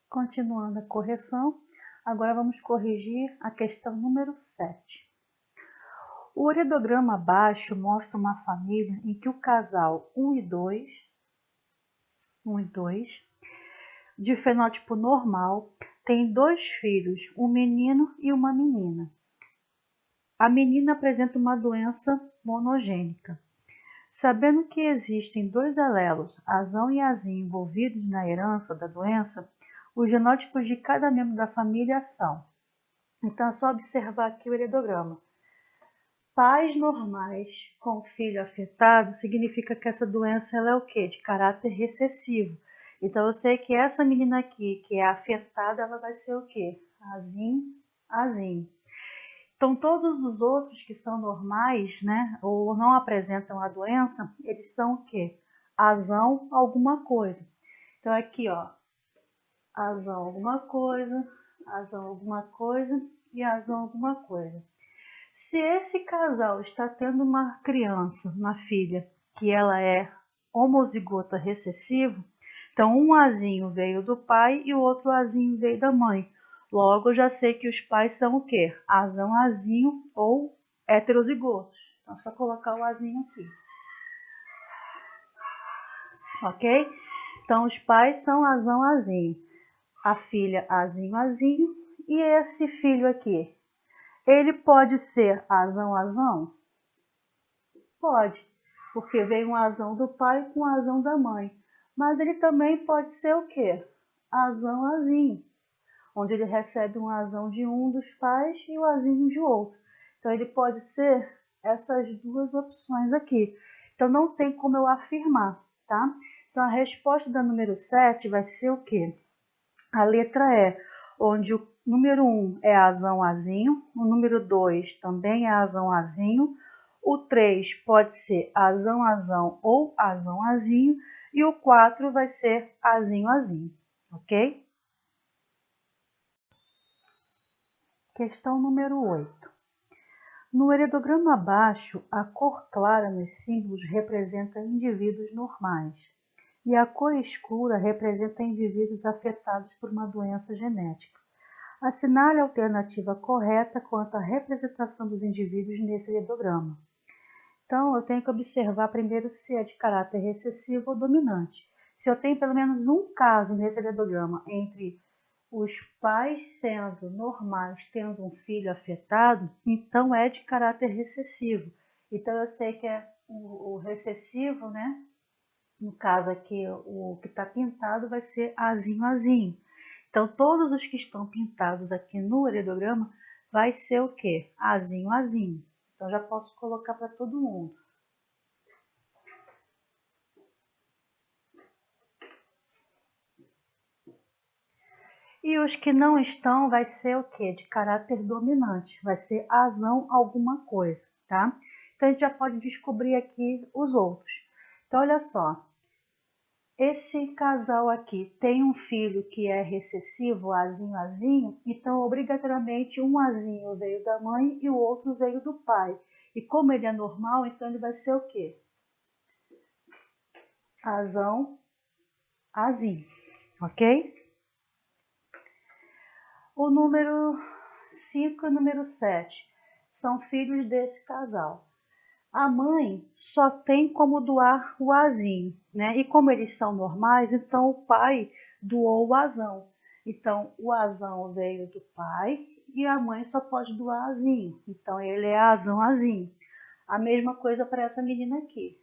Continuando a correção, agora vamos corrigir a questão número 7. O uredograma abaixo mostra uma família em que o casal 1 e 2, de fenótipo normal, tem 2 filhos, um menino e uma menina. A menina apresenta uma doença monogênica. Sabendo que existem 2 alelos, azão e azinho, envolvidos na herança da doença, os genótipos de cada membro da família são. Então é só observar aqui o heredograma. Pais normais com filho afetado significa que essa doença ela é o quê? De caráter recessivo. Então eu sei que essa menina aqui, que é afetada, ela vai ser o quê? Azinho, azinho. Então, todos os outros que são normais, né, ou não apresentam a doença, eles são o quê? Azão alguma coisa. Então, aqui, ó, azão alguma coisa e azão alguma coisa. Se esse casal está tendo uma criança, uma filha, que ela é homozigota recessivo, então um azinho veio do pai e o outro azinho veio da mãe. Logo, eu já sei que os pais são o quê? Azão, azinho ou heterozigotos. Então, é só colocar o azinho aqui. Ok? Então, os pais são azão, azinho. A filha, azinho, azinho. E esse filho aqui? Ele pode ser azão, azão? Pode, porque veio um azão do pai com um azão da mãe. Mas ele também pode ser o quê? Azão, azinho, onde ele recebe um azão de um dos pais e o azinho de outro. Então, ele pode ser essas duas opções aqui. Então, não tem como eu afirmar, tá? Então, a resposta da número 7 vai ser o quê? A letra E, onde o número 1 é azão, azinho, o número 2 também é azão, azinho, o 3 pode ser azão, azão ou azão, azinho, e o 4 vai ser azinho, azinho, ok? Questão número 8. No heredograma abaixo, a cor clara nos símbolos representa indivíduos normais e a cor escura representa indivíduos afetados por uma doença genética. Assinale a alternativa correta quanto à representação dos indivíduos nesse heredograma. Então, eu tenho que observar primeiro se é de caráter recessivo ou dominante. Se eu tenho pelo menos um caso nesse heredograma entre os pais sendo normais, tendo um filho afetado, então é de caráter recessivo. Então, eu sei que é o recessivo, né? No caso aqui, o que está pintado vai ser azinho, azinho. Então, todos os que estão pintados aqui no heredograma vai ser o quê? Azinho, azinho. Então, já posso colocar para todo mundo. E os que não estão vai ser o quê? De caráter dominante. Vai ser azão alguma coisa, tá? Então, a gente já pode descobrir aqui os outros. Então, olha só. Esse casal aqui tem um filho que é recessivo, azinho, azinho, então obrigatoriamente um azinho veio da mãe e o outro veio do pai. E como ele é normal, então ele vai ser o quê? Azão, azinho, ok? O número 5 e o número 7 são filhos desse casal. A mãe só tem como doar o azinho, né? E como eles são normais, então o pai doou o azão. Então, o azão veio do pai e a mãe só pode doar azinho. Então, ele é azão, azinho. A mesma coisa para essa menina aqui.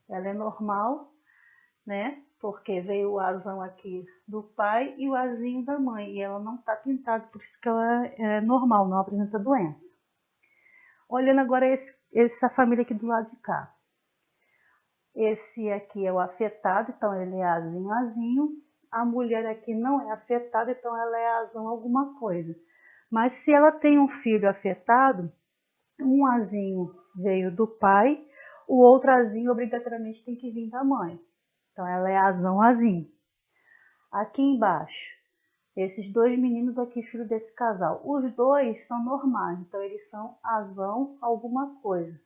Ela é normal, né? Porque veio o azão aqui do pai e o azinho da mãe. E ela não está pintada, por isso que ela é normal, não apresenta doença. Olhando agora essa família aqui do lado de cá. Esse aqui é o afetado, então ele é azinho, azinho. A mulher aqui não é afetada, então ela é azão alguma coisa. Mas se ela tem um filho afetado, um azinho veio do pai, o outro azinho obrigatoriamente tem que vir da mãe. Então ela é azão, azinho. Aqui embaixo, esses dois meninos aqui, filho desse casal, os dois são normais, então eles são azão alguma coisa.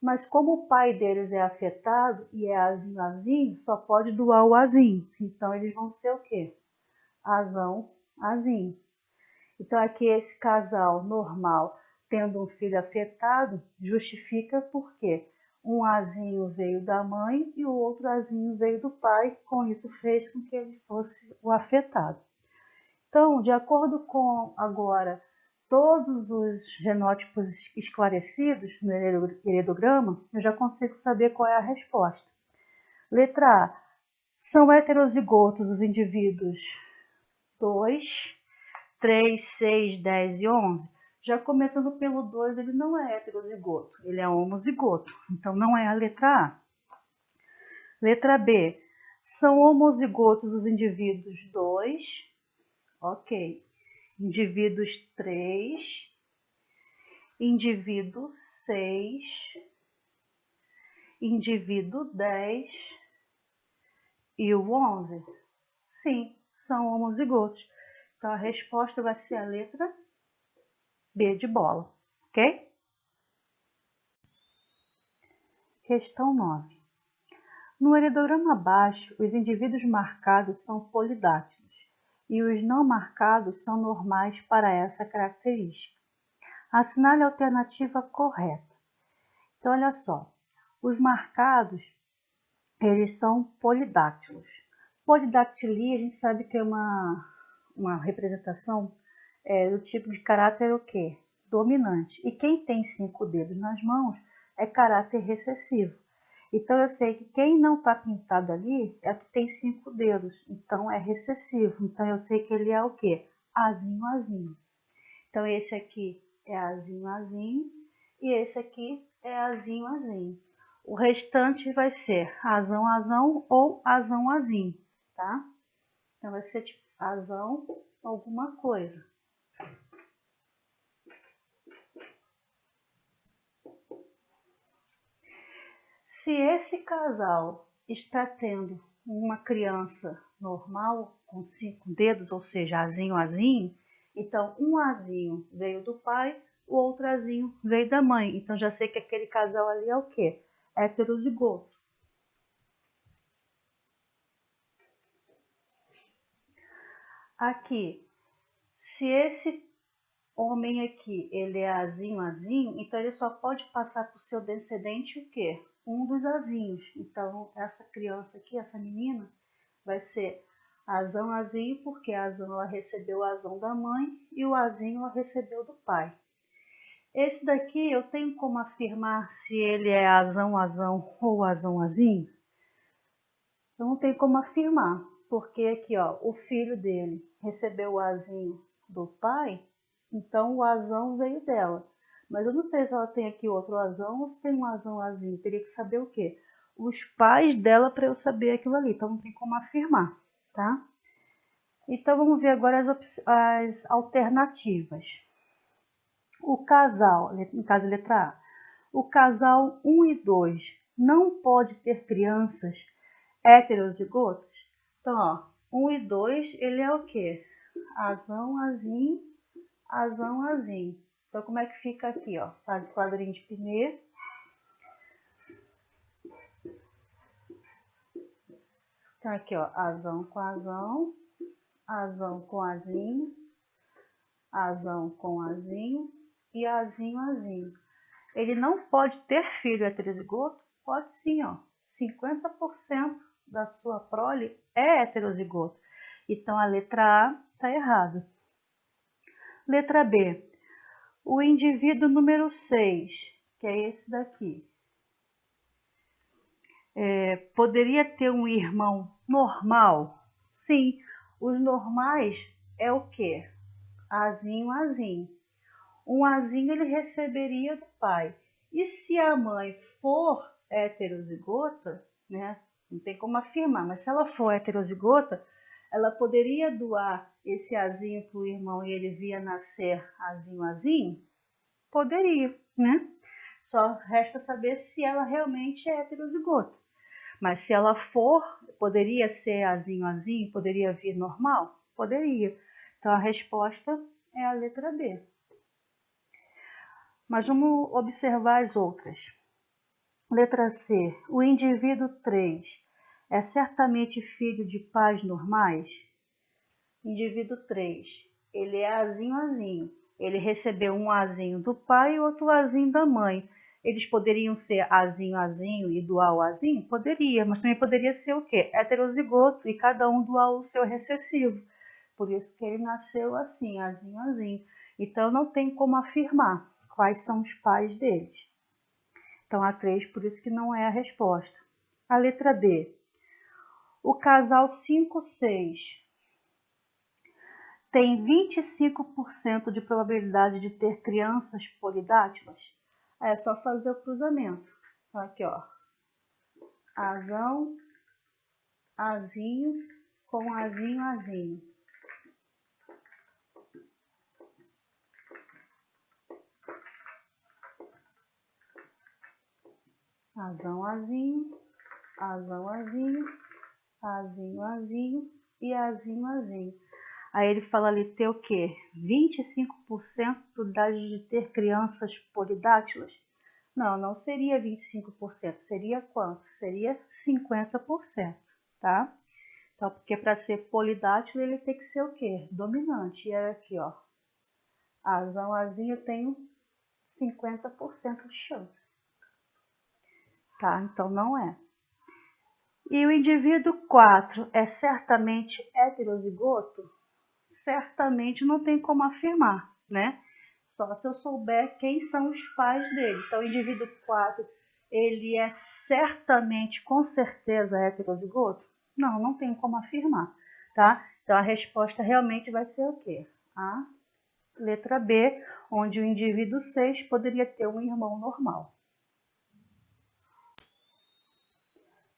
Mas como o pai deles é afetado e é azinho, azinho, só pode doar o azinho. Então, eles vão ser o quê? Azão, Azinho. Então, aqui esse casal normal tendo um filho afetado, justifica porque um Azinho veio da mãe e o outro Azinho veio do pai, com isso fez com que ele fosse o afetado. Então, de acordo com agora todos os genótipos esclarecidos no heredograma, eu já consigo saber qual é a resposta. Letra A. São heterozigotos os indivíduos 2, 3, 6, 10 e 11. Já começando pelo 2, ele não é heterozigoto, ele é homozigoto. Então, não é a letra A. Letra B. São homozigotos os indivíduos 2, ok. Indivíduos 3, indivíduo 6, indivíduo 10 e o 11. Sim, são homozigotos. Então, a resposta vai ser a letra B de bola, ok? Questão 9. No heredograma abaixo, os indivíduos marcados são polidáctilos e os não marcados são normais para essa característica. Assinale a alternativa correta. Então, olha só, os marcados, eles são polidáctilos. Polidactilia, a gente sabe que é uma representação do tipo de caráter o quê? Dominante. E quem tem 5 dedos nas mãos é caráter recessivo. Então, eu sei que quem não está pintado ali é que tem 5 dedos. Então, é recessivo. Então, eu sei que ele é o quê? Azinho, Azinho. Então, esse aqui é Azinho, Azinho. E esse aqui é Azinho, Azinho. O restante vai ser Azão, Azão ou Azão, Azinho, tá? Então, vai ser tipo Azão alguma coisa. Se esse casal está tendo uma criança normal com 5 dedos, ou seja, Azinho, Azinho, então um Azinho veio do pai, o outro Azinho veio da mãe. Então já sei que aquele casal ali é o quê? Heterozigoto. Aqui, se esse homem aqui, ele é Azinho, Azinho, então ele só pode passar para o seu descendente o quê? Um dos Azinhos. Então, essa criança aqui, essa menina, vai ser Azão, Azinho, porque a Azão ela recebeu o Azão da mãe e o Azinho ela recebeu do pai. Esse daqui eu tenho como afirmar se ele é Azão, Azão ou Azão, Azinho? Eu não tenho como afirmar, porque aqui, ó, o filho dele recebeu o Azinho do pai, então o Azão veio dela. Mas eu não sei se ela tem aqui outro Azão ou se tem um Azão, Azinho. Teria que saber o quê? Os pais dela para eu saber aquilo ali, então não tem como afirmar, tá? Então vamos ver agora as alternativas. O casal, no caso letra A, o casal 1 e 2 não pode ter crianças heterozigotas? Então, ó, 1 e 2, ele é o quê? Azão, Azinho, Azão, Azinho. Então, como é que fica aqui, ó? Faz o quadrinho de primeiro. Então, aqui, ó, Azão com Azão, Azão com Azinho, Azão com Azinho e Azinho, Azinho. Ele não pode ter filho heterozigoto? Pode sim, ó. 50% da sua prole é heterozigoto. Então, a letra A está errada. Letra B. O indivíduo número 6, que é esse daqui, poderia ter um irmão normal? Sim, os normais é o quê? Azinho, Azinho. Um Azinho ele receberia do pai. E se a mãe for heterozigota, né? Não tem como afirmar, mas se ela for heterozigota, ela poderia doar esse Azinho para o irmão e ele via nascer Azinho, Azinho? Poderia, né? Só resta saber se ela realmente é heterozigota. Mas se ela for, poderia ser Azinho, Azinho? Poderia vir normal? Poderia. Então a resposta é a letra B. Mas vamos observar as outras. Letra C. O indivíduo 3 é certamente filho de pais normais? Indivíduo 3, ele é Azinho. Ele recebeu um Azinho do pai e outro Azinho da mãe. Eles poderiam ser Azinho e doar o Azinho? Poderia, mas também poderia ser o quê? Heterozigoto, e cada um doar o seu recessivo. Por isso que ele nasceu assim, Azinho. Então não tem como afirmar quais são os pais deles. Então a 3, por isso que não é a resposta. A letra D. O casal 5-6 tem 25% de probabilidade de ter crianças polidátilas? É só fazer o cruzamento. Então, aqui, ó. Azão, Azinho com Azinho. Azão, Azinho e Azinho. Aí ele fala ali ter o quê? 25% de probabilidade de ter crianças polidátilas? Não, não seria 25%. Seria quanto? Seria 50%, tá? Então, porque para ser polidátilo ele tem que ser o quê? Dominante. E é aqui, ó. Azão, Azinho, eu tenho 50% de chance. Tá? Então não é. E o indivíduo 4 é certamente heterozigoto? Certamente não tem como afirmar, né? Só se eu souber quem são os pais dele. Então, o indivíduo 4, ele é certamente, com certeza, heterozigoto? Não, não tem como afirmar, tá? Então, a resposta realmente vai ser o quê? A letra B, onde o indivíduo 6 poderia ter um irmão normal.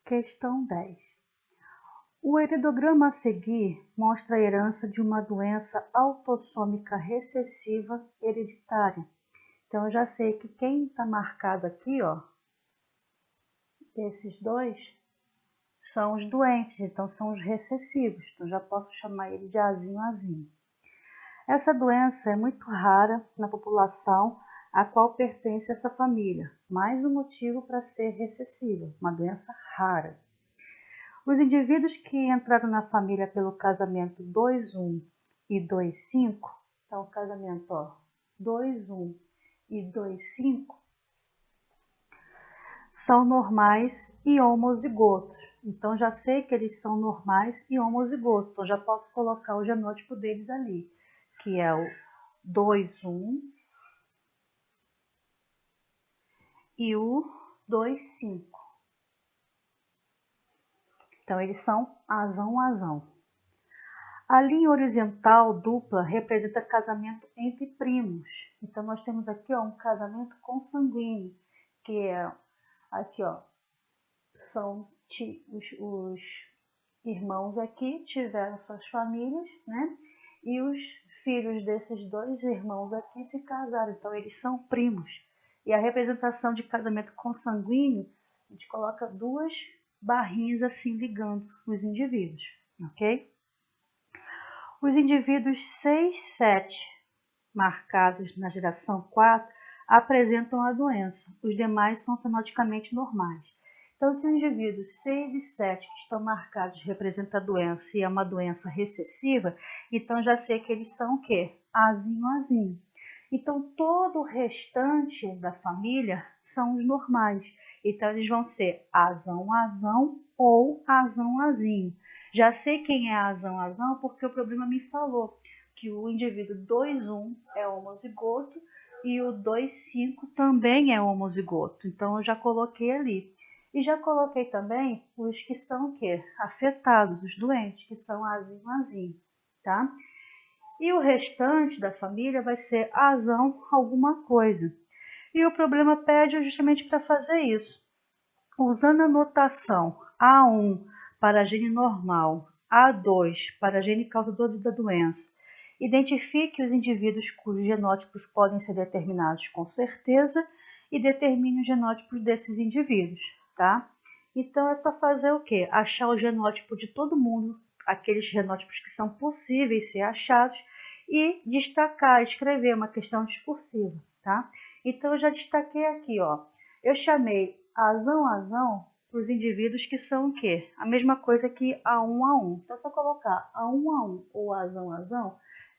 Questão 10. O heredograma a seguir mostra a herança de uma doença autossômica recessiva hereditária. Então, eu já sei que quem está marcado aqui, ó, esses dois, são os doentes, então são os recessivos. Então, já posso chamar ele de Azinho. Essa doença é muito rara na população a qual pertence essa família. Mais um motivo para ser recessiva, uma doença rara. Os indivíduos que entraram na família pelo casamento 2-1 e 2-5, então o casamento, ó, 2-1 e 2-5, são normais e homozigotos. Então, já sei que eles são normais e homozigotos. Então, já posso colocar o genótipo deles ali, que é o 2-1 e o 2-5. Então, eles são azão. A linha horizontal dupla representa casamento entre primos. Então, nós temos aqui, ó, um casamento consanguíneo, que é aqui, ó, são os irmãos aqui tiveram suas famílias, né? E os filhos desses dois irmãos aqui se casaram, então eles são primos. E a representação de casamento consanguíneo, a gente coloca duas barrinhas assim ligando os indivíduos, ok? Os indivíduos 6, 7, marcados na geração 4, apresentam a doença. Os demais são fenoticamente normais. Então, se os indivíduos 6 e 7 que estão marcados representam a doença e é uma doença recessiva, então já sei que eles são o quê? Azinho. Então, todo o restante da família são os normais. Então, eles vão ser azão ou azinho. Já sei quem é azão porque o problema me falou que o indivíduo 2-1 é homozigoto e o 2-5 também é homozigoto. Então, eu já coloquei ali. E já coloquei também os que são o quê? Afetados, os doentes, que são azinho, tá? E o restante da família vai ser azão alguma coisa. E o problema pede justamente para fazer isso. Usando a notação A1 para gene normal, A2 para gene causador da doença, identifique os indivíduos cujos genótipos podem ser determinados com certeza e determine os genótipos desses indivíduos, tá? Então, é só fazer o quê? Achar o genótipo de todo mundo, aqueles genótipos que são possíveis ser achados, e destacar, escrever uma questão discursiva, tá? Então, eu já destaquei aqui, ó. Eu chamei azão para os indivíduos que são o quê? A mesma coisa que A1A1. Então, se eu colocar A1A1 ou Azão,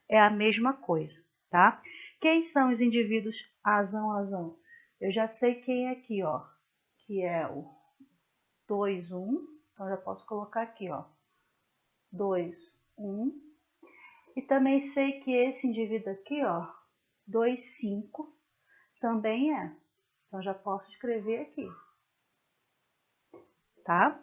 é a mesma coisa, tá? Quem são os indivíduos Azão? Eu já sei quem é aqui, ó, que é o 2, 1. Então, já posso colocar aqui, ó, 2, 1. E também sei que esse indivíduo aqui, ó, 2, 5, também é. Então, já posso escrever aqui, tá?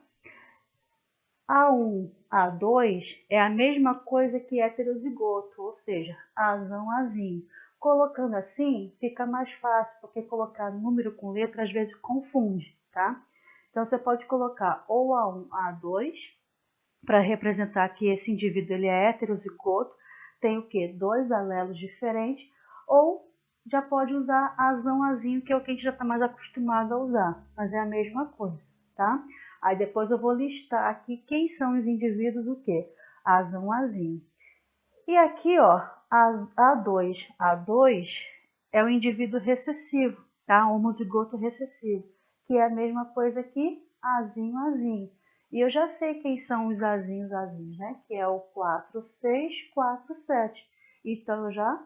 A1, A2 é a mesma coisa que heterozigoto, ou seja, Azão, Azinho. Colocando assim, fica mais fácil, porque colocar número com letra às vezes confunde, tá? Então, você pode colocar ou A1, A2, para representar que esse indivíduo ele é heterozigoto, tem o quê? 2 alelos diferentes, ou já pode usar Azão, Azinho, que é o que a gente já está mais acostumado a usar, mas é a mesma coisa, tá? Aí depois eu vou listar aqui quem são os indivíduos o quê? Azão, Azinho. E aqui, ó, A2 é o indivíduo recessivo, tá? Homozigoto recessivo, que é a mesma coisa que Azinho. E eu já sei quem são os Azinhos, né? Que é o 4, 6, 4, 7. Então, eu já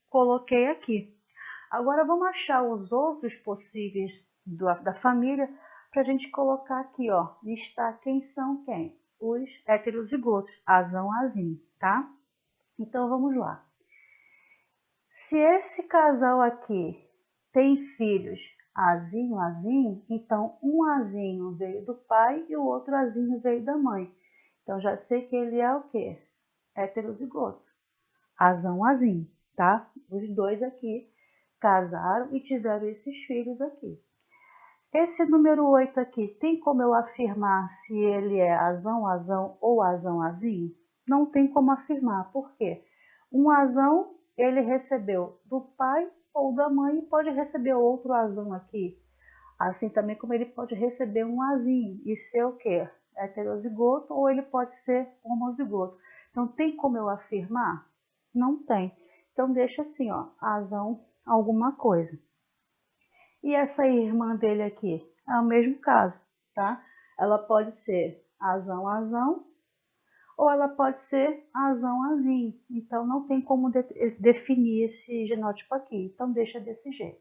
coloquei aqui. Agora, vamos achar os outros possíveis da família para a gente colocar aqui, ó, listar quem são quem? Os heterozigotos, Azão, tá? Então, vamos lá. Se esse casal aqui tem filhos Azinho, então um Azinho veio do pai e o outro Azinho veio da mãe. Então, já sei que ele é o quê? Heterozigoto. Azão, tá? Os dois aqui casaram e tiveram esses filhos aqui. Esse número 8 aqui, tem como eu afirmar se ele é Azão ou Azão, Não tem como afirmar. Por quê? Um Azão, ele recebeu do pai ou da mãe e pode receber outro Azão aqui. Assim também como ele pode receber um Azinho e ser o quê? Heterozigoto ou ele pode ser homozigoto. Então, tem como eu afirmar? Não tem. Então, deixa assim, ó, Azão alguma coisa. E essa irmã dele aqui? É o mesmo caso, tá? Ela pode ser Azão, ou ela pode ser Azão, Azinho. Então, não tem como definir esse genótipo aqui. Então, deixa desse jeito.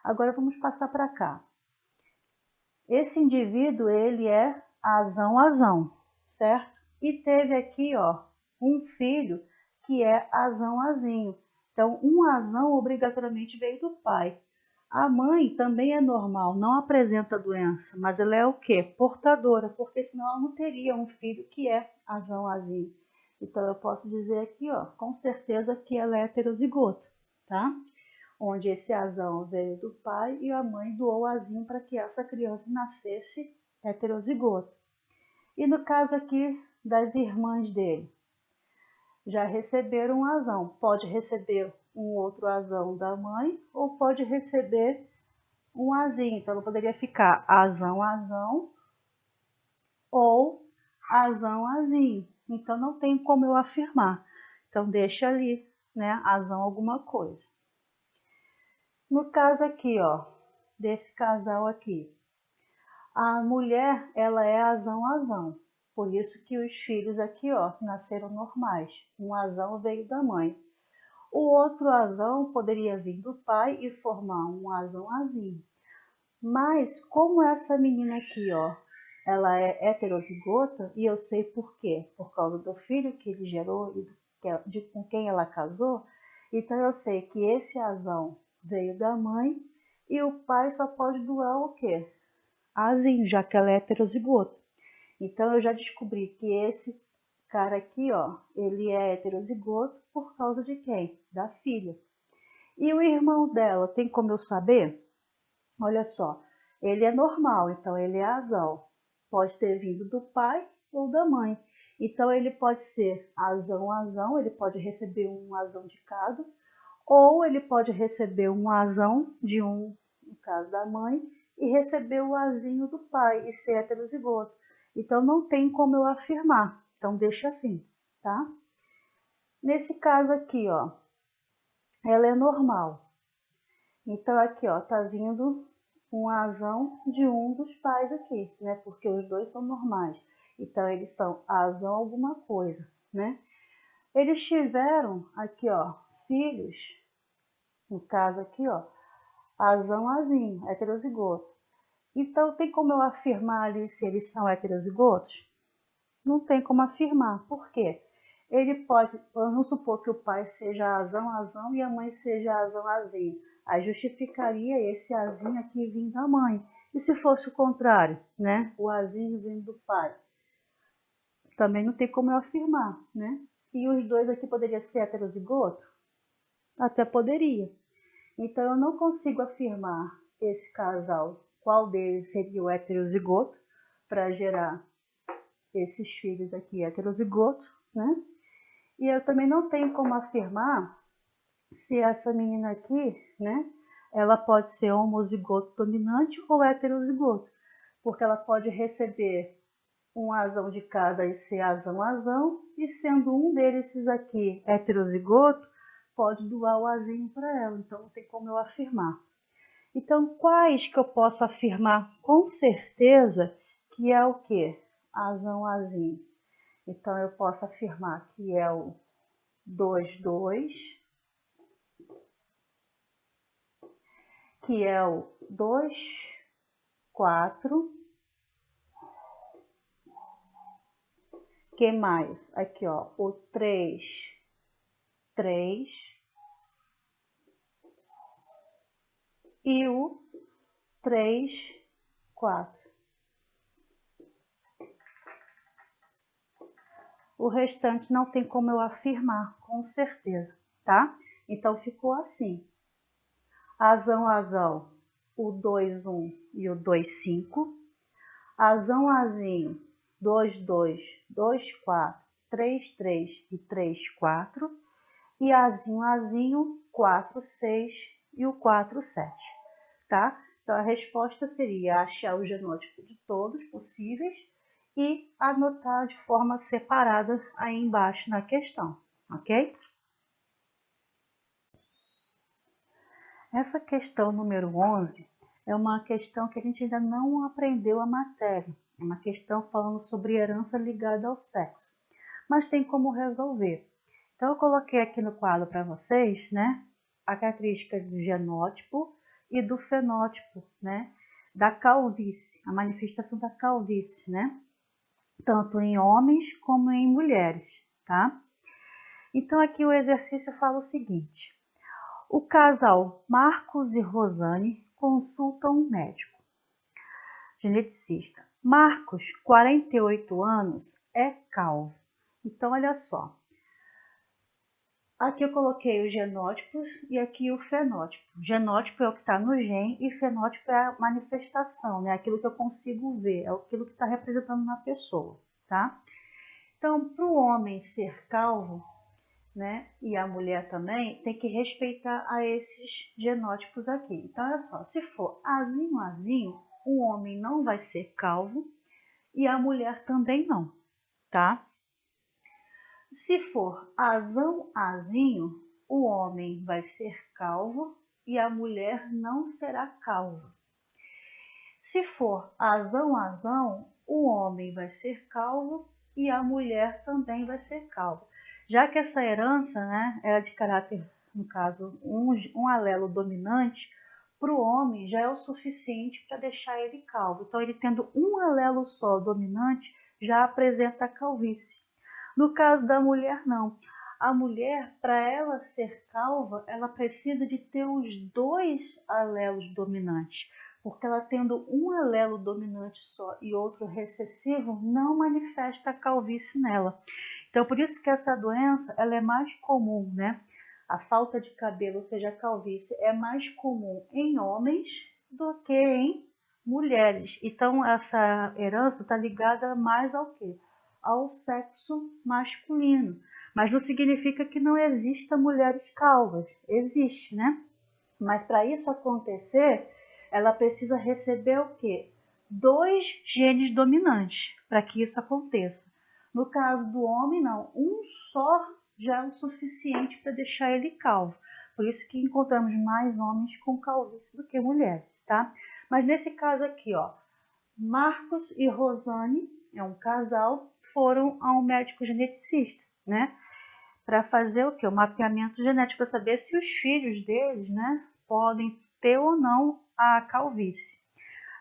Agora, vamos passar para cá. Esse indivíduo, ele é Azão, certo? E teve aqui, ó, um filho que é Azão. Então, um Azão obrigatoriamente veio do pai. A mãe também é normal, não apresenta doença, mas ela é o quê? Portadora, porque senão ela não teria um filho que é Azão. Então, eu posso dizer aqui, ó, com certeza que ela é heterozigota, tá? Onde esse Azão veio do pai e a mãe doou o Azinho para que essa criança nascesse heterozigota. E no caso aqui das irmãs dele, já receberam um Azão. Pode receber um outro Azão da mãe ou pode receber um Azinho. Então, ela poderia ficar Azão ou Azão. Então, não tem como eu afirmar. Então, deixa ali, né, Azão alguma coisa. No caso aqui, ó, desse casal aqui, a mulher, ela é Azão. Por isso que os filhos aqui, ó, nasceram normais. Um Azão veio da mãe. O outro Azão poderia vir do pai e formar um Azão. Mas como essa menina aqui, ó, ela é heterozigota, e eu sei por quê? Por causa do filho que ele gerou e com quem ela casou, então eu sei que esse Azão veio da mãe e o pai só pode doar o quê? Azinho, já que ela é heterozigota. Então eu já descobri que esse cara aqui, ó, ele é heterozigoto por causa de quem? Da filha. E o irmão dela, tem como eu saber? Olha só, ele é normal, então ele é Azão. Pode ter vindo do pai ou da mãe. Então ele pode ser Azão, ele pode receber um Azão de cada, ou ele pode receber um Azão de um, no caso da mãe, e receber o Azinho do pai e ser heterozigoto. Então não tem como eu afirmar. Então deixa assim, tá? Nesse caso aqui, ó, ela é normal. Então aqui, ó, tá vindo um azão de um dos pais aqui, né? Porque os dois são normais. Então, eles são azão alguma coisa, né? Eles tiveram aqui, ó, filhos, no caso aqui, ó, azão, azinho, heterozigoto. Então, tem como eu afirmar ali se eles são heterozigotos? Não tem como afirmar. Por quê? Ele pode, vamos supor que o pai seja azão, azão e a mãe seja azão, azinho. Aí justificaria esse azinho aqui vindo da mãe. E se fosse o contrário, né? O azinho vindo do pai? Também não tem como eu afirmar, né? E os dois aqui poderiam ser heterozigoto? Até poderia. Então eu não consigo afirmar esse casal, qual deles seria o heterozigoto, para gerar esses filhos aqui heterozigotos, né? E eu também não tenho como afirmar se essa menina aqui, né, ela pode ser homozigoto dominante ou heterozigoto, porque ela pode receber um azão de cada e ser azão-azão, e sendo um desses aqui heterozigoto, pode doar o azinho para ela, então não tem como eu afirmar. Então, quais que eu posso afirmar com certeza que é o quê? Azão-azinho. Então, eu posso afirmar que é o 2,2, que é o 2,4, que mais? Aqui, ó, o 3,3 e o 3,4. O restante não tem como eu afirmar com certeza, tá? Então, ficou assim. Azão, azão, o 2,1 e o 2,5. Azão, azinho, 2,2, 2,4, 3,3 e 3,4. E azinho, azinho, 4,6 e o 4,7, tá? Então, a resposta seria achar o genótipo de todos possíveis e anotar de forma separada aí embaixo na questão, ok? Essa questão número 11 é uma questão que a gente ainda não aprendeu a matéria. É uma questão falando sobre herança ligada ao sexo, mas tem como resolver. Então, eu coloquei aqui no quadro para vocês, né, a característica do genótipo e do fenótipo, né, da calvície, a manifestação da calvície, né, tanto em homens como em mulheres, tá? Então, aqui o exercício fala o seguinte: o casal Marcos e Rosane consultam um médico geneticista. Marcos, 48 anos, é calvo. Então, olha só. Aqui eu coloquei os genótipos e aqui o fenótipo. Genótipo é o que está no gene e fenótipo é a manifestação, né? Aquilo que eu consigo ver, é aquilo que está representando na pessoa, tá? Então, para o homem ser calvo, né, e a mulher também, tem que respeitar a esses genótipos aqui. Então, olha só, se for azinho, azinho, o homem não vai ser calvo e a mulher também não, tá? Se for azão, azinho, o homem vai ser calvo e a mulher não será calva. Se for azão, azão, o homem vai ser calvo e a mulher também vai ser calva. Já que essa herança, né, é de caráter, no caso, um alelo dominante, para o homem já é o suficiente para deixar ele calvo. Então, ele tendo um alelo só dominante, já apresenta a calvície. No caso da mulher, não. A mulher, para ela ser calva, ela precisa de ter os dois alelos dominantes, porque ela tendo um alelo dominante só e outro recessivo, não manifesta a calvície nela. Então, por isso que essa doença ela é mais comum, né? A falta de cabelo, ou seja, a calvície, é mais comum em homens do que em mulheres. Então, essa herança está ligada mais ao quê? Ao sexo masculino. Mas não significa que não exista mulheres calvas. Existe, né? Mas para isso acontecer, ela precisa receber o quê? 2 genes dominantes para que isso aconteça. No caso do homem, não. Um só já é o suficiente para deixar ele calvo. Por isso que encontramos mais homens com calvície do que mulheres, tá? Mas nesse caso aqui, ó, Marcos e Rosane, é um casal, foram a um médico geneticista, né? Para fazer o quê? O mapeamento genético, para saber se os filhos deles, né, podem ter ou não a calvície.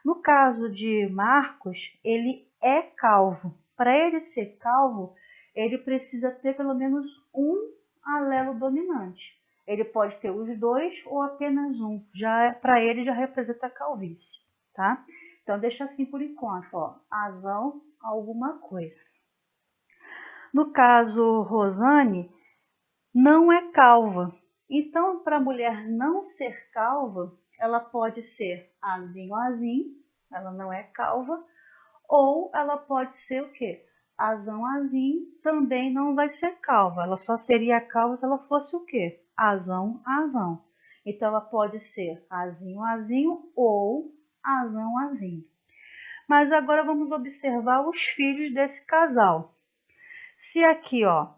No caso de Marcos, ele é calvo. Para ele ser calvo, ele precisa ter pelo menos um alelo dominante. Ele pode ter os dois ou apenas um. Já para ele já representa a calvície, tá? Então deixa assim por enquanto, ó, azão alguma coisa. No caso Rosane, não é calva. Então, para a mulher não ser calva, ela pode ser azinho, ela não é calva, ou ela pode ser o quê? Azão, azinho, também não vai ser calva. Ela só seria calva se ela fosse o quê? Azão, azão. Então, ela pode ser azinho ou azão, azinho. Mas agora vamos observar os filhos desse casal. Se aqui, ó,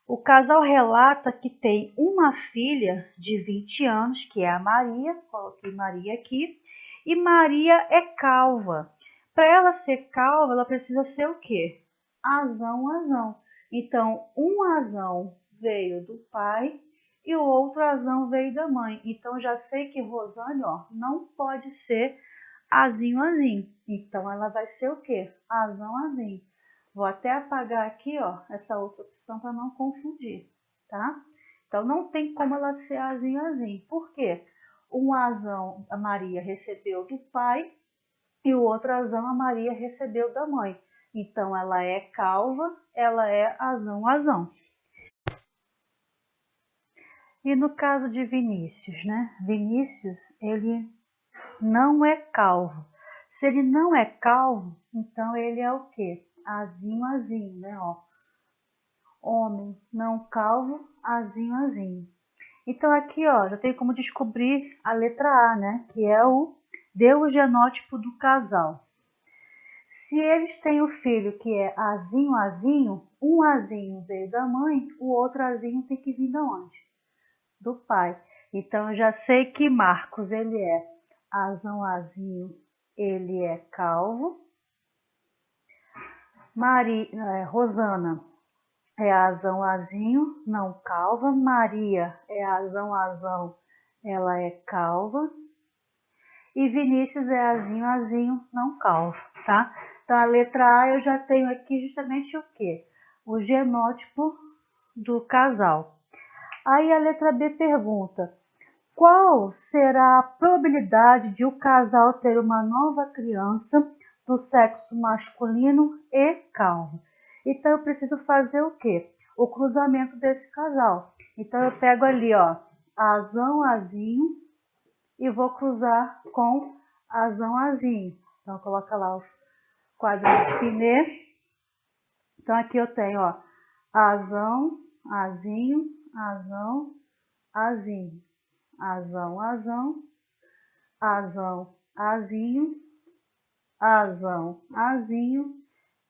o casal relata que tem uma filha de 20 anos, que é a Maria, coloquei Maria aqui, e Maria é calva. Para ela ser calva, ela precisa ser o quê? Azão, azão. Então, um azão veio do pai e o outro azão veio da mãe. Então, já sei que Rosane, ó, não pode ser azinho, azinho. Então, ela vai ser o quê? Azão, azinho. Vou até apagar aqui, ó, essa outra opção para não confundir, tá? Então, não tem como ela ser azinho, azinho. Por quê? Um azão a Maria recebeu do pai e o outro azão a Maria recebeu da mãe. Então, ela é calva, ela é azão, azão. E no caso de Vinícius, né? Vinícius, ele não é calvo. Se ele não é calvo, então ele é o quê? Azinho, azinho, né? Ó. Homem não calvo, azinho, azinho. Então aqui, ó, já tem como descobrir a letra A, né? Que é deu o genótipo do casal. Se eles têm o filho que é azinho, azinho, um azinho veio da mãe, o outro azinho tem que vir de onde? Do pai. Então eu já sei que Marcos, ele é azão, azinho, ele é calvo. Rosana é azão, azinho, não calva. Maria é azão, azão, ela é calva. E Vinícius é azinho, azinho, não calvo, tá? Então, a letra A eu já tenho aqui justamente o quê? O genótipo do casal. Aí a letra B pergunta: qual será a probabilidade de o casal ter uma nova criança do sexo masculino e calvo? Então, eu preciso fazer o quê? O cruzamento desse casal. Então, eu pego ali, ó, azão, azinho, e vou cruzar com azão, azinho. Então, coloca lá o quadrinho de Pinet. Então, aqui eu tenho, ó, azão, azinho, azão, azinho. Azão, azão, azão, azinho, azão, azinho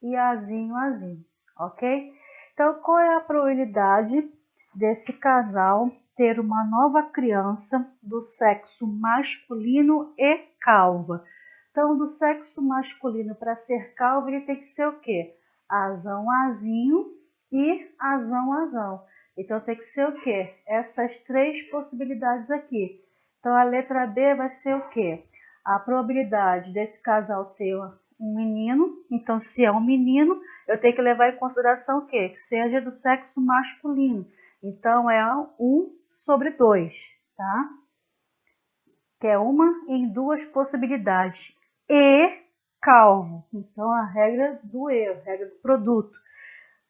e azinho, azinho, ok? Então, qual é a probabilidade desse casal ter uma nova criança do sexo masculino e calva? Então, do sexo masculino, para ser calvo, ele tem que ser o quê? Azão, azinho e azão, azão. Então, tem que ser o quê? Essas três possibilidades aqui. Então, a letra B vai ser o quê? A probabilidade desse casal ter um menino. Então, se é um menino, eu tenho que levar em consideração o quê? Que seja do sexo masculino. Então, é 1/2, tá? Que é uma em duas possibilidades. E calvo. Então, a regra do E, a regra do produto.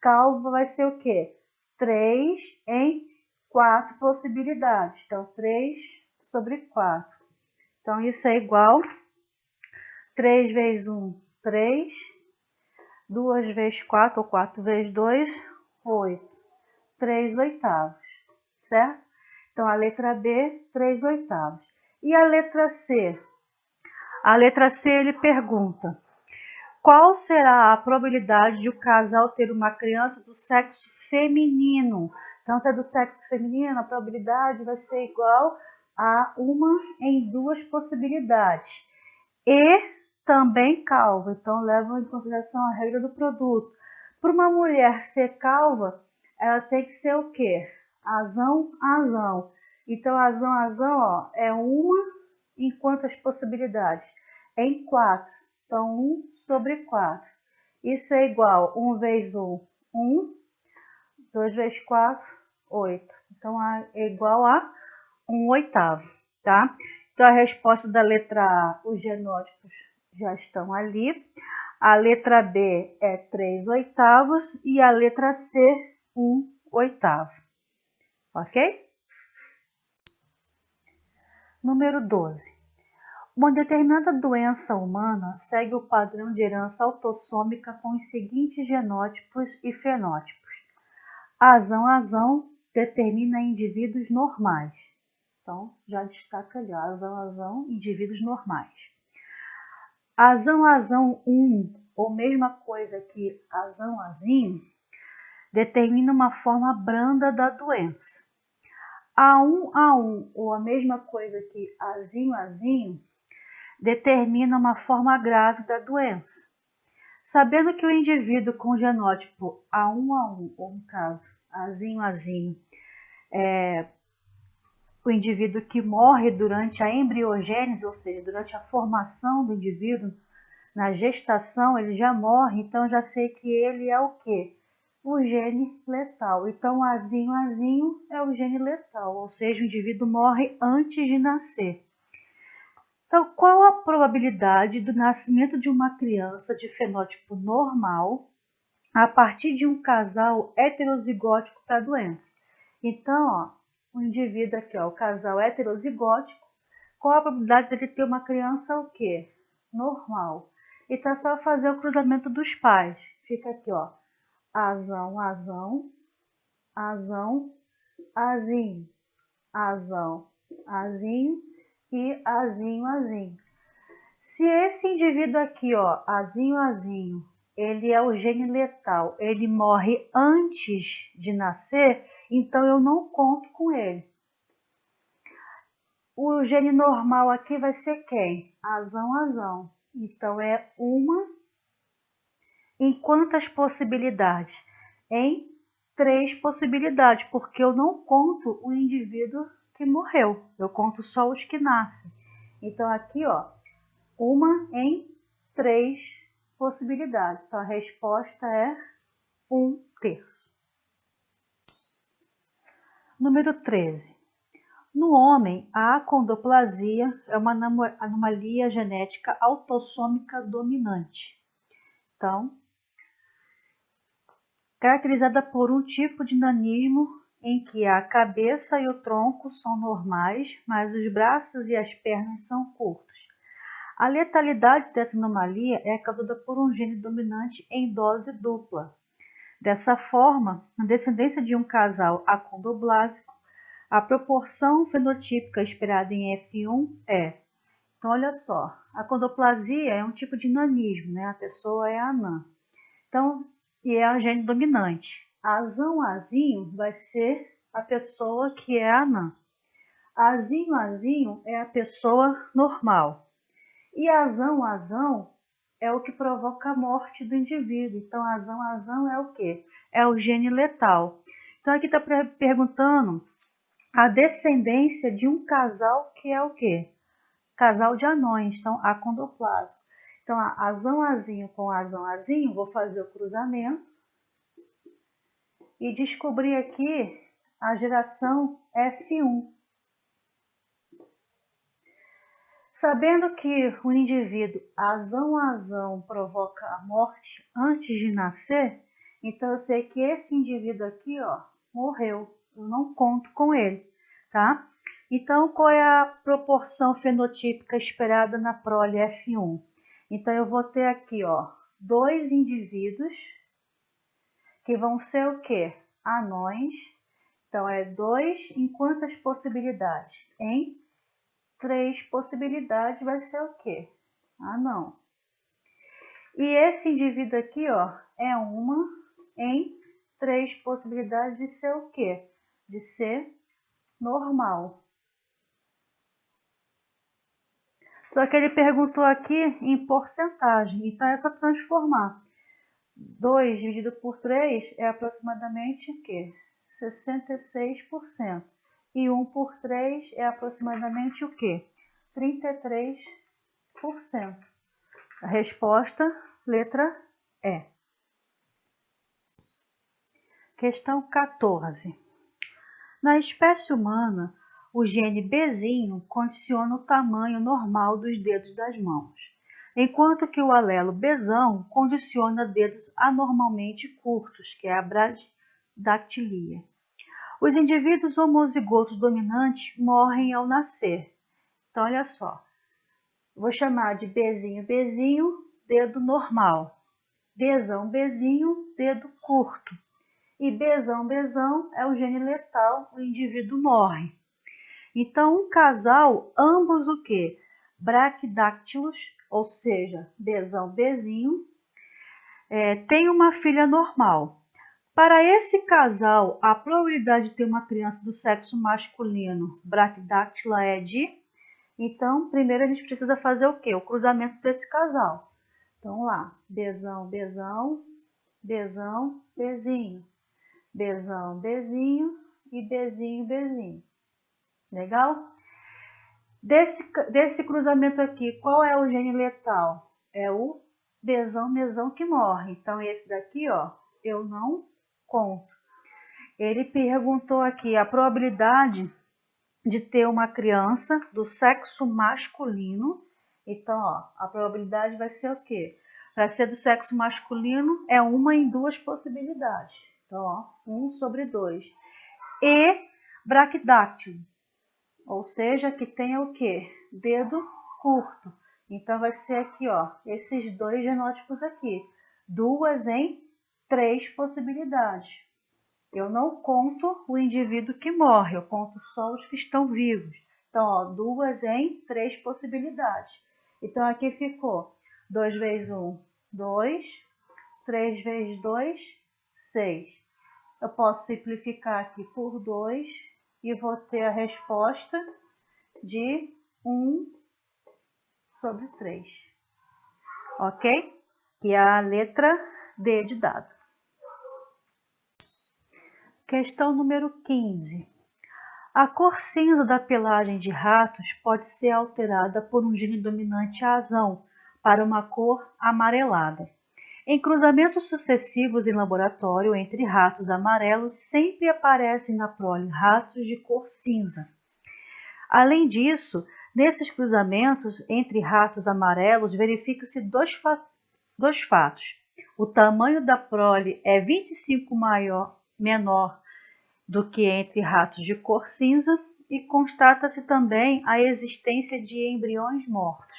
Calvo vai ser o quê? 3 em 4 possibilidades. Então, 3/4. Então, isso é igual 3 vezes 1, 3. 2 vezes 4, ou 4 vezes 2, 8. 3/8, certo? Então, a letra B, 3/8. E a letra C? A letra C, ele pergunta: qual será a probabilidade de o casal ter uma criança do sexo feminino? Então, se é do sexo feminino, a probabilidade vai ser igual a uma em duas possibilidades. e também calva. Então, levam em consideração a regra do produto. Para uma mulher ser calva, ela tem que ser o quê? Azão, azão. Então, azão, azão, ó, é uma em quantas possibilidades? Em 4. Então, 1 sobre 4. Isso é igual 1 vezes 1, 1. 2 vezes 4, 8. Então, é igual a 1/8, tá? Então, a resposta da letra A, os genótipos já estão ali. A letra B é 3/8 e a letra C, 1/8. Ok? Número 12. Uma determinada doença humana segue o padrão de herança autossômica com os seguintes genótipos e fenótipos. Azão, azão determina indivíduos normais. Então, já destaca ali, azão, azão, indivíduos normais. Azão, azão 1, ou mesma coisa que azão, azinho, determina uma forma branda da doença. A1, ou a mesma coisa que azinho, azinho, determina uma forma grave da doença. Sabendo que o indivíduo com genótipo A1, ou no caso, azinho, azinho, o indivíduo que morre durante a embriogênese, ou seja, durante a formação do indivíduo, na gestação, ele já morre, então já sei que ele é o quê? O gene letal. Então, azinho, azinho é o gene letal, ou seja, o indivíduo morre antes de nascer. Então, qual a probabilidade do nascimento de uma criança de fenótipo normal a partir de um casal heterozigótico para a doença? Então, ó, o indivíduo aqui, ó, o casal heterozigótico, qual a probabilidade dele ter uma criança o quê? Normal. Então, é só fazer o cruzamento dos pais. Fica aqui, ó, azão, azão, azão, azinho, azão, azinho e azinho, azinho. Se esse indivíduo aqui, ó, azinho, azinho, ele é o gene letal, ele morre antes de nascer, então eu não conto com ele. O gene normal aqui vai ser quem? Azão, azão. Então, é uma em quantas possibilidades? Em 3 possibilidades, porque eu não conto o indivíduo que morreu, eu conto só os que nascem. Então, aqui, ó, uma em 3 possibilidades. Então, a resposta é 1/3. Número 13. No homem, a acondroplasia é uma anomalia genética autossômica dominante. Então, caracterizada por um tipo de nanismo em que a cabeça e o tronco são normais, mas os braços e as pernas são curtos. A letalidade dessa anomalia é causada por um gene dominante em dose dupla. Dessa forma, na descendência de um casal acondroplásico, a proporção fenotípica esperada em F1 é... Então, olha só, a acondroplasia é um tipo de nanismo, né? A pessoa é anã. Então, e é o gene dominante. Azão, azinho vai ser a pessoa que é anã. Azinho, azinho é a pessoa normal. E azão, azão é o que provoca a morte do indivíduo. Então, azão, azão é o quê? É o gene letal. Então, aqui está perguntando a descendência de um casal que é o quê? Casal de anões, então acondroplásico. Então, azão, azinho com azão, azinho, vou fazer o cruzamento e descobrir aqui a geração F1. Sabendo que o indivíduo azão, azão provoca a morte antes de nascer, então eu sei que esse indivíduo aqui, ó, morreu. Eu não conto com ele, tá? Então, qual é a proporção fenotípica esperada na prole F1? Então, eu vou ter aqui, ó, 2 indivíduos que vão ser o quê? Anões. Então, é 2 em quantas possibilidades? Em 3 possibilidades vai ser o quê? Anão. E esse indivíduo aqui, ó, é uma em 3 possibilidades de ser o quê? De ser normal. Só que ele perguntou aqui em porcentagem, então é só transformar. 2 dividido por 3 é aproximadamente o quê? 66%. E 1 por 3 é aproximadamente o quê? 33%. A resposta, letra E. Questão 14. Na espécie humana, o gene Bzinho condiciona o tamanho normal dos dedos das mãos, enquanto que o alelo Bzão condiciona dedos anormalmente curtos, que é a bradactilia. Os indivíduos homozigotos dominantes morrem ao nascer. Então, olha só. Vou chamar de Bzinho, Bzinho, dedo normal. Bzão, Bzinho, dedo curto. E Bzão, Bzão é o gene letal, o indivíduo morre. Então, um casal, ambos o quê? Braquidáctilos, ou seja, Bzão, Bzinho, tem uma filha normal. Para esse casal, a probabilidade de ter uma criança do sexo masculino braquidáctila é de... Então, primeiro a gente precisa fazer o quê? O cruzamento desse casal. Então, lá, Bzão, Bzão, Bzão, Bzinho. Bzão, Bzinho e Bzinho, Bzinho. Legal? Desse cruzamento aqui, qual é o gene letal? É o Bzão, Bzão que morre. Então, esse daqui, ó, eu não conto. Ele perguntou aqui a probabilidade de ter uma criança do sexo masculino. Então, ó, a probabilidade vai ser o quê? Para ser do sexo masculino, é uma em duas possibilidades. Então, ó, 1 sobre 2. E braquidáctilo, ou seja, que tenha o quê? Dedo curto. Então, vai ser aqui, ó, esses dois genótipos aqui. 2 em 3 possibilidades. Eu não conto o indivíduo que morre, eu conto só os que estão vivos. Então, ó, 2 em 3 possibilidades. Então, aqui ficou 2 vezes 1, 2. 3 vezes 2, 6. Eu posso simplificar aqui por 2 e vou ter a resposta de 1 sobre 3. Ok? Que é a letra D de dado. Questão número 15. A cor cinza da pelagem de ratos pode ser alterada por um gene dominante azão para uma cor amarelada. Em cruzamentos sucessivos em laboratório entre ratos amarelos, sempre aparecem na prole ratos de cor cinza. Além disso, nesses cruzamentos entre ratos amarelos, verificam-se dois fatos. O tamanho da prole é 25 menor do que entre ratos de cor cinza e constata-se também a existência de embriões mortos.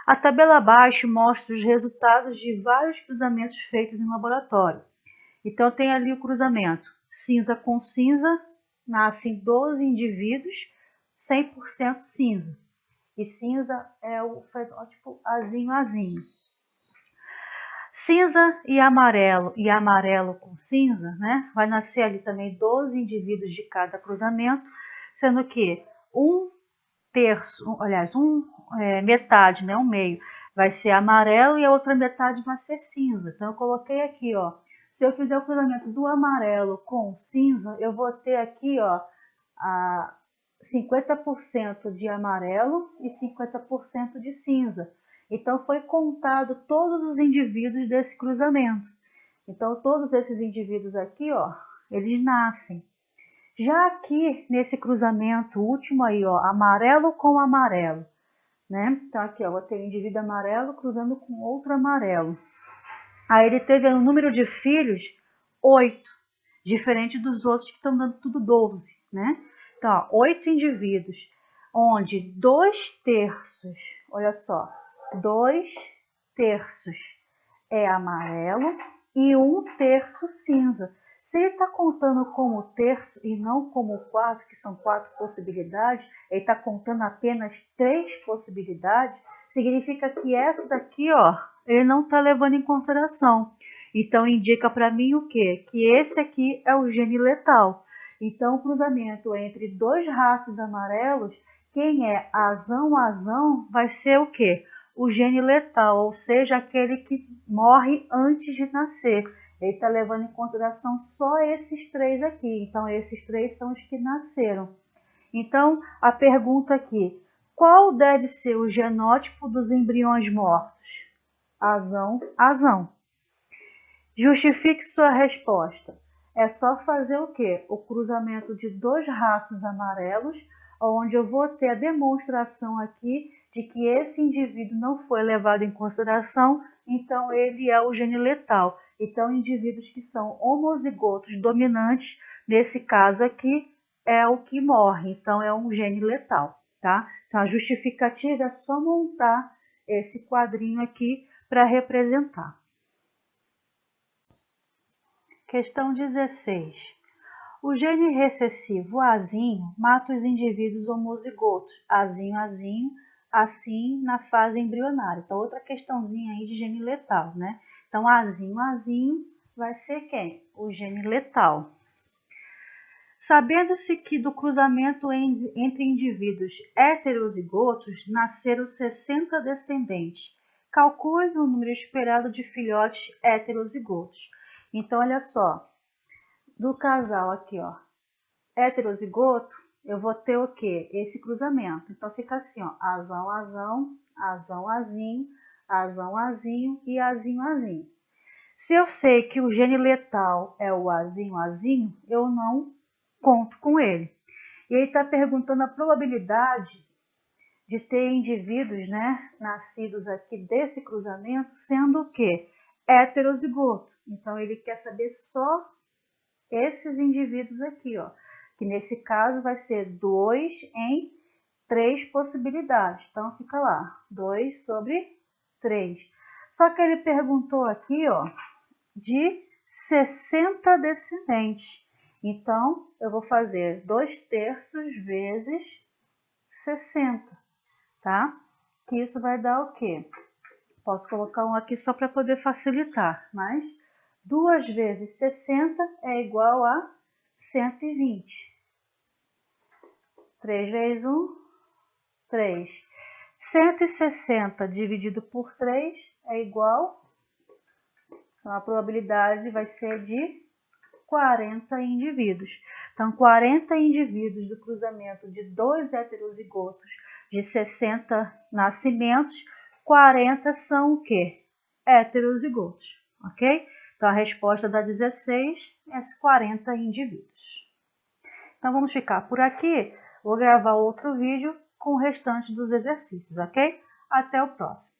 A tabela abaixo mostra os resultados de vários cruzamentos feitos em laboratório. Então, tem ali o cruzamento cinza com cinza, nascem 12 indivíduos 100% cinza. E cinza é o fenótipo azinho-azinho. Cinza e amarelo com cinza, né? Vai nascer ali também 12 indivíduos de cada cruzamento, sendo que metade, né, um meio, vai ser amarelo e a outra metade vai ser cinza. Então, eu coloquei aqui, ó, se eu fizer o cruzamento do amarelo com cinza, eu vou ter aqui, ó, 50% de amarelo e 50% de cinza. Então, foi contado todos os indivíduos desse cruzamento. Então, todos esses indivíduos aqui, ó, eles nascem. Já aqui, nesse cruzamento último aí, ó, amarelo com amarelo, né? Então, aqui, ó, vou ter um indivíduo amarelo cruzando com outro amarelo. Aí, ele teve um número de filhos 8, diferente dos outros que estão dando tudo 12, né? Então, ó, 8 indivíduos, onde 2/3, olha só, 2/3 é amarelo e 1/3 cinza. Se ele está contando como terço e não como quarto, que são 4 possibilidades, ele está contando apenas 3 possibilidades, significa que essa daqui, ó, ele não está levando em consideração. Então, indica para mim o quê? Que esse aqui é o gene letal. Então, o cruzamento entre 2 ratos amarelos quem é azão vai ser o quê? O gene letal, ou seja, aquele que morre antes de nascer. Ele está levando em consideração só esses 3 aqui. Então, esses 3 são os que nasceram. Então, a pergunta aqui, qual deve ser o genótipo dos embriões mortos? Azão. Justifique sua resposta. É só fazer o quê? O cruzamento de 2 ratos amarelos, onde eu vou ter a demonstração aqui de que esse indivíduo não foi levado em consideração, então ele é o gene letal. Então, indivíduos que são homozigotos dominantes, nesse caso aqui, é o que morre, então é um gene letal, tá? Então, a justificativa é só montar esse quadrinho aqui para representar. Questão 16. O gene recessivo azinho mata os indivíduos homozigotos, azinho, assim na fase embrionária. Então, outra questãozinha aí de gene letal, né? Então, azinho vai ser quem? O gene letal. Sabendo-se que do cruzamento entre indivíduos heterozigotos nasceram 60 descendentes, calcule o número esperado de filhotes heterozigotos. Então, olha só, do casal aqui, ó, heterozigoto, eu vou ter o quê? Esse cruzamento. Então, fica assim, ó, azinho e azinho. Se eu sei que o gene letal é o azinho, eu não conto com ele. E ele está perguntando a probabilidade de ter indivíduos, né, nascidos aqui desse cruzamento, sendo o quê? Heterozigoto. Então, ele quer saber só esses indivíduos aqui, ó, que nesse caso vai ser 2 em 3 possibilidades. Então, fica lá, 2 sobre 3. Só que ele perguntou aqui, ó, de 60 descendentes. Então, eu vou fazer 2/3 vezes 60, tá? Que isso vai dar o quê? Posso colocar um aqui só para poder facilitar, mas 2 vezes 60 é igual a 120. 3 vezes 1, 3. 160 dividido por 3 é igual, então a probabilidade vai ser de 40 indivíduos. Então, 40 indivíduos do cruzamento de 2 heterozigotos de 60 nascimentos, 40 são o quê? Heterozigotos, ok? Então, a resposta da 16 é 40 indivíduos. Então, vamos ficar por aqui. Vou gravar outro vídeo com o restante dos exercícios, ok? Até o próximo.